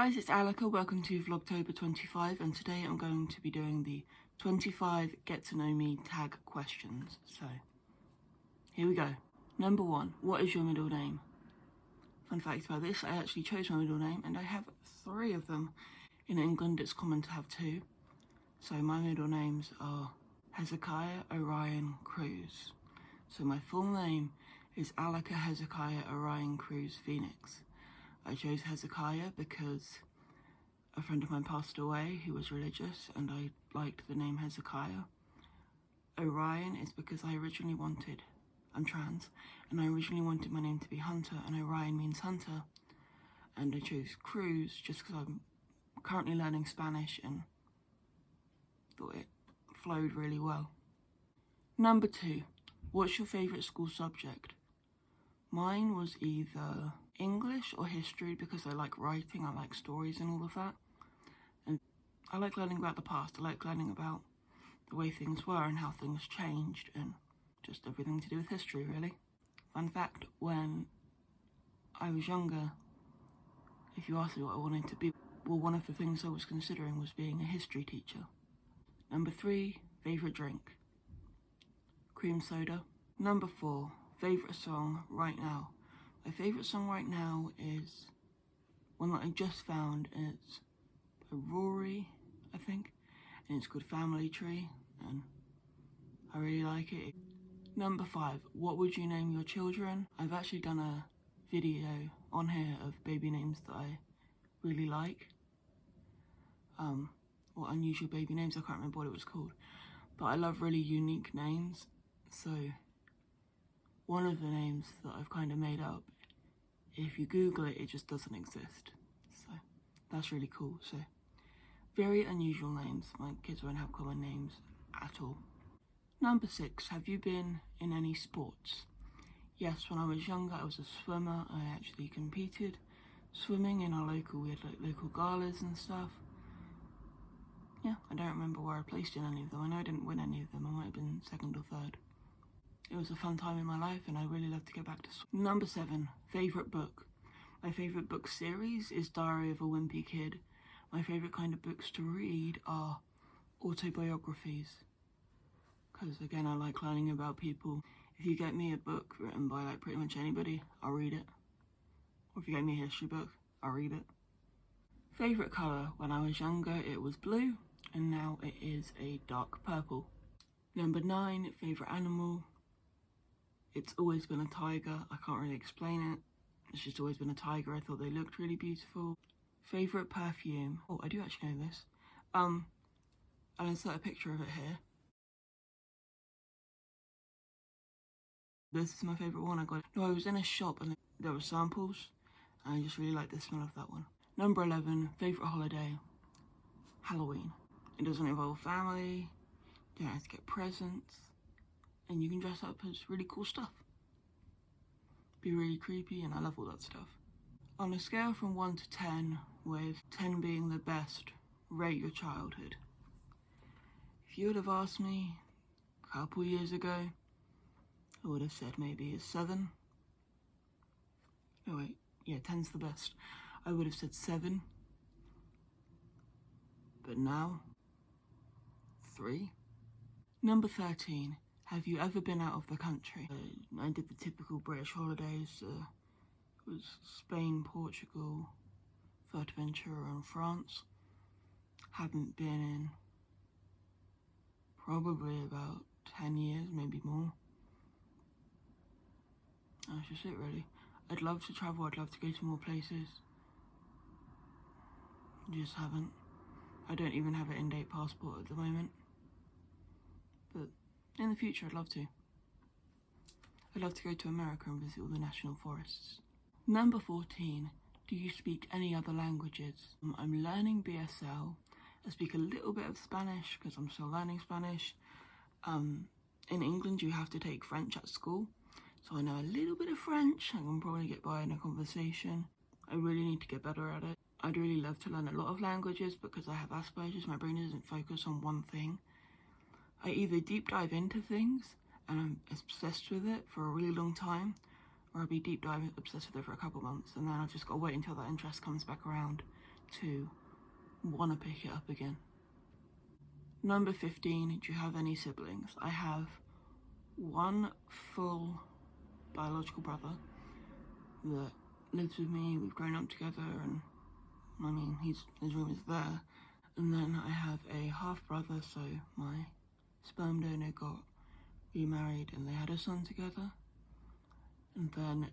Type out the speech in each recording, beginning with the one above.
guys, it's Alika. Welcome to Vlogtober 25, and today I'm going to be doing the 25 Get to Know Me tag questions. So, here we go. Number 1, what is your middle name? Fun fact about this, I actually chose my middle name and I have 3 of them. In England it's common to have 2. So my middle names are Hezekiah Orion Cruz. So my full name is Alika Hezekiah Orion Cruz Phoenix. I chose Hezekiah because a friend of mine passed away who was religious and I liked the name Hezekiah. Orion is because I'm trans, and I originally wanted my name to be Hunter, and Orion means hunter. And I chose Cruz just because I'm currently learning Spanish and thought it flowed really well. Number 2, what's your favourite school subject? Mine was either English or history because I like writing, I like stories and all of that. And I like learning about the past, I like learning about the way things were and how things changed and just everything to do with history, really. Fun fact, when I was younger, if you asked me what I wanted to be, well, one of the things I was considering was being a history teacher. Number 3, favourite drink? Cream soda. Number 4, favourite song right now? My favourite song right now is one that I just found. It's by Rory, I think, and it's called Family Tree, and I really like it. Number 5, what would you name your children? I've actually done a video on here of baby names that I really like. Or unusual baby names, I can't remember what it was called. But I love really unique names, so one of the names that I've kind of made up, if you Google it, it just doesn't exist. So that's really cool. So very unusual names. My kids won't have common names at all. Number 6, have you been in any sports? Yes, when I was younger I was a swimmer. I actually competed swimming in our local, we had like local galas and stuff. Yeah, I don't remember where I placed in any of them. I know I didn't win any of them. I might have been 2nd or 3rd. It was a fun time in my life and I really love to get back to swimming. Number 7, favourite book. My favourite book series is Diary of a Wimpy Kid. My favourite kind of books to read are autobiographies. Because again, I like learning about people. If you get me a book written by like pretty much anybody, I'll read it. Or if you get me a history book, I'll read it. Favourite colour? When I was younger it was blue and now it is a dark purple. Number 9, favourite animal? It's always been a tiger. I can't really explain it. It's just always been a tiger. I thought they looked really beautiful. Favourite perfume? Oh, I do actually know this. I'll insert a picture of it here. This is my favourite one. I was in a shop and there were samples and I just really like the smell of that one. Number 11, favourite holiday? Halloween. It doesn't involve family, you don't have to get presents, and you can dress up as really cool stuff. Be really creepy, and I love all that stuff. On a scale from 1 to 10, with 10 being the best, rate your childhood. If you would have asked me a couple years ago, I would have said maybe a 7. No wait, yeah, 10's the best. I would have said 7. But now, 3. Number 13, have you ever been out of the country? I did the typical British holidays. It was Spain, Portugal, Fuerteventura and France. Haven't been in probably about 10 years, maybe more. That's just it really. I'd love to travel, I'd love to go to more places. Just haven't. I don't even have an in-date passport at the moment. But in the future I'd love to. I'd love to go to America and visit all the national forests. Number 14, do you speak any other languages? I'm learning BSL. I speak a little bit of Spanish because I'm still learning Spanish. In England you have to take French at school. So I know a little bit of French. I can probably get by in a conversation. I really need to get better at it. I'd really love to learn a lot of languages because I have Asperger's. My brain doesn't focus on one thing. I either deep dive into things and I'm obsessed with it for a really long time, or I'll be deep dive obsessed with it for a couple months and then I've just got to wait until that interest comes back around to want to pick it up again. Number 15, do you have any siblings? I have one full biological brother that lives with me. We've grown up together, and I mean, his room is there. And then I have a half brother, so my sperm donor got remarried and they had a son together. And then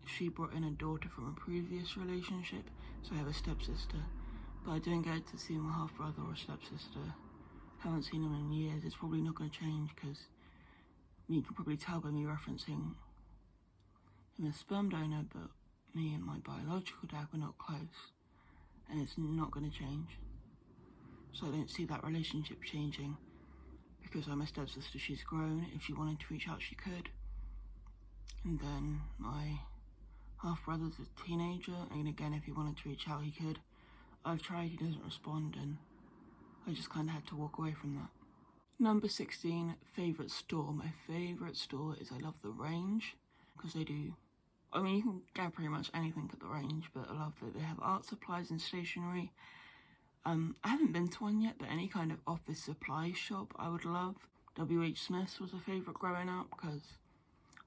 she brought in a daughter from a previous relationship, so I have a stepsister. But I don't get to see my half brother or stepsister. Haven't seen him in years. It's probably not going to change because you can probably tell by me referencing him as sperm donor, but me and my biological dad were not close, and it's not going to change. So I don't see that relationship changing because I'm a stepsister. She's grown. If she wanted to reach out, she could. And then my half brother's a teenager, and again, if he wanted to reach out, he could. I've tried, he doesn't respond, and I just kind of had to walk away from that. Number 16, favourite store. My favourite store is I love the Range, because they do, I mean, you can get pretty much anything at the Range, but I love that they have art supplies and stationery. I haven't been to one yet, but any kind of office supply shop I would love. W.H. Smith's was a favourite growing up, because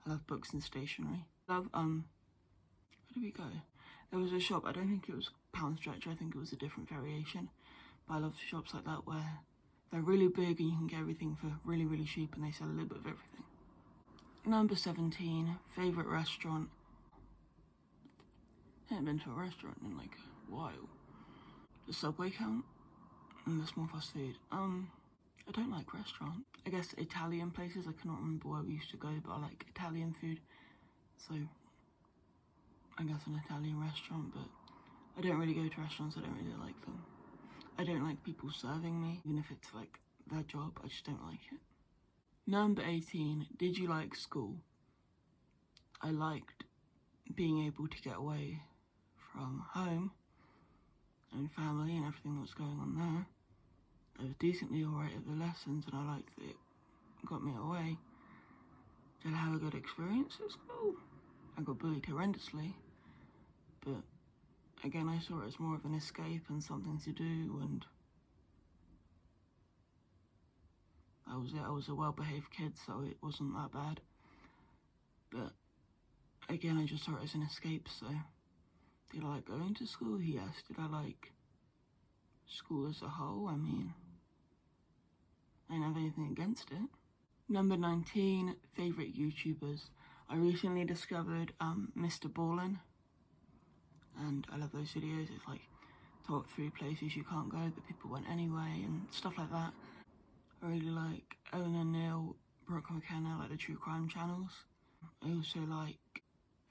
I love books and stationery. Love, where did we go? There was a shop, I don't think it was Pound Stretcher, I think it was a different variation. But I love shops like that where they're really big and you can get everything for really, really cheap, and they sell a little bit of everything. Number 17, favourite restaurant. I haven't been to a restaurant in like a while. The Subway count? And the small fast food. I don't like restaurants. I guess Italian places, I cannot remember where we used to go, but I like Italian food. So, I guess an Italian restaurant, but I don't really go to restaurants, I don't really like them. I don't like people serving me, even if it's like their job, I just don't like it. Number 18, did you like school? I liked being able to get away from home and family and everything that was going on there. I was decently alright at the lessons, and I liked that it got me away. Did I have a good experience at school? I got bullied horrendously, but again, I saw it as more of an escape and something to do, and I was a well-behaved kid, so it wasn't that bad. But again, I just saw it as an escape, so did I like going to school? Yes. Did I like school as a whole? I mean, I didn't have anything against it. Number 19, favourite YouTubers. I recently discovered Mr. Ballin, and I love those videos. It's like top 3 places you can't go but people went anyway and stuff like that. I really like Ellen and Neil, Brooke McKenna, like the true crime channels. I also like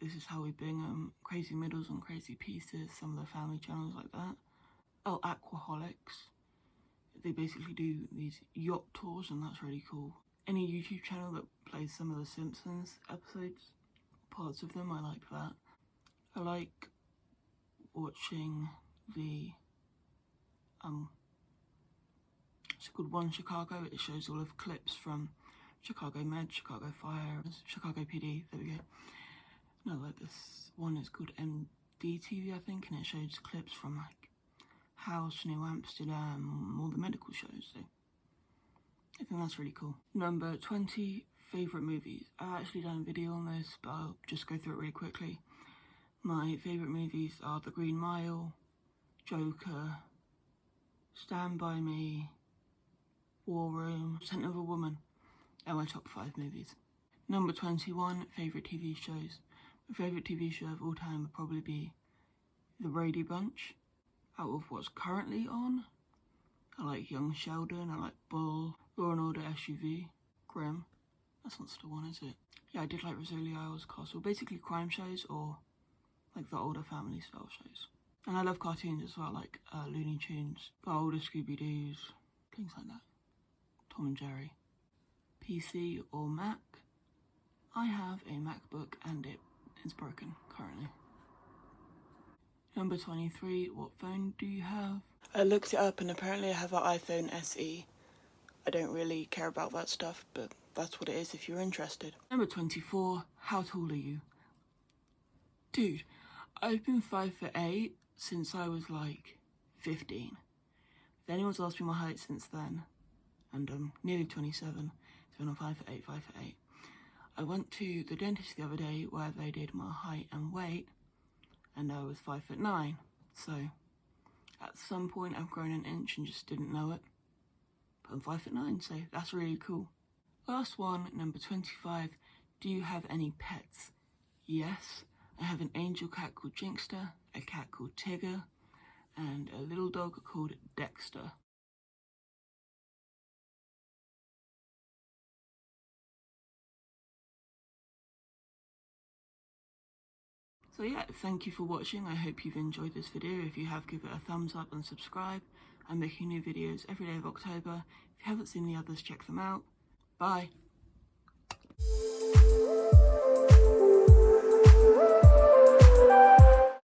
This Is How We Bingham, Crazy Middles and Crazy Pieces, some of the family channels like that. Oh, Aquaholics. They basically do these yacht tours, and that's really cool. Any YouTube channel that plays some of the Simpsons episodes, parts of them, I like that. I like watching the, it's called One Chicago. It shows all of clips from Chicago Med, Chicago Fire, Chicago PD, there we go. No, like this one is called MDTV, I think, and it shows clips from like House, New Amsterdam, all the medical shows, so I think that's really cool. Number 20, favourite movies. I've actually done a video on this, but I'll just go through it really quickly. My favourite movies are The Green Mile, Joker, Stand By Me, War Room, Scent of a Woman, and my top 5 movies. Number 21, favourite TV shows. My favourite TV show of all time would probably be The Brady Bunch. Out of what's currently on, I like Young Sheldon, I like Bull, Law and Order SUV, Grimm. That's not still one, is it? Yeah, I did like Rosalie Isles Castle. Basically crime shows or like the older family style shows. And I love cartoons as well, like Looney Tunes, the older Scooby-Doos, things like that. Tom and Jerry. PC or Mac? I have a MacBook and it is broken currently. Number 23, what phone do you have? I looked it up and apparently I have an iPhone SE. I don't really care about that stuff, but that's what it is if you're interested. Number 24, how tall are you? Dude, I've been 5'8" since I was like 15. If anyone's asked me my height since then, and I'm nearly 27, so I'm 5'8", 5'8". I went to the dentist the other day where they did my height and weight, and I was 5'9". So at some point I've grown an inch and just didn't know it. But I'm 5'9", so that's really cool. Last one, number 25. Do you have any pets? Yes, I have an angel cat called Jinkster, a cat called Tigger, and a little dog called Dexter. So yeah, thank you for watching. I hope you've enjoyed this video. If you have, give it a thumbs up and subscribe. I'm making new videos every day of October. If you haven't seen the others, check them out. Bye.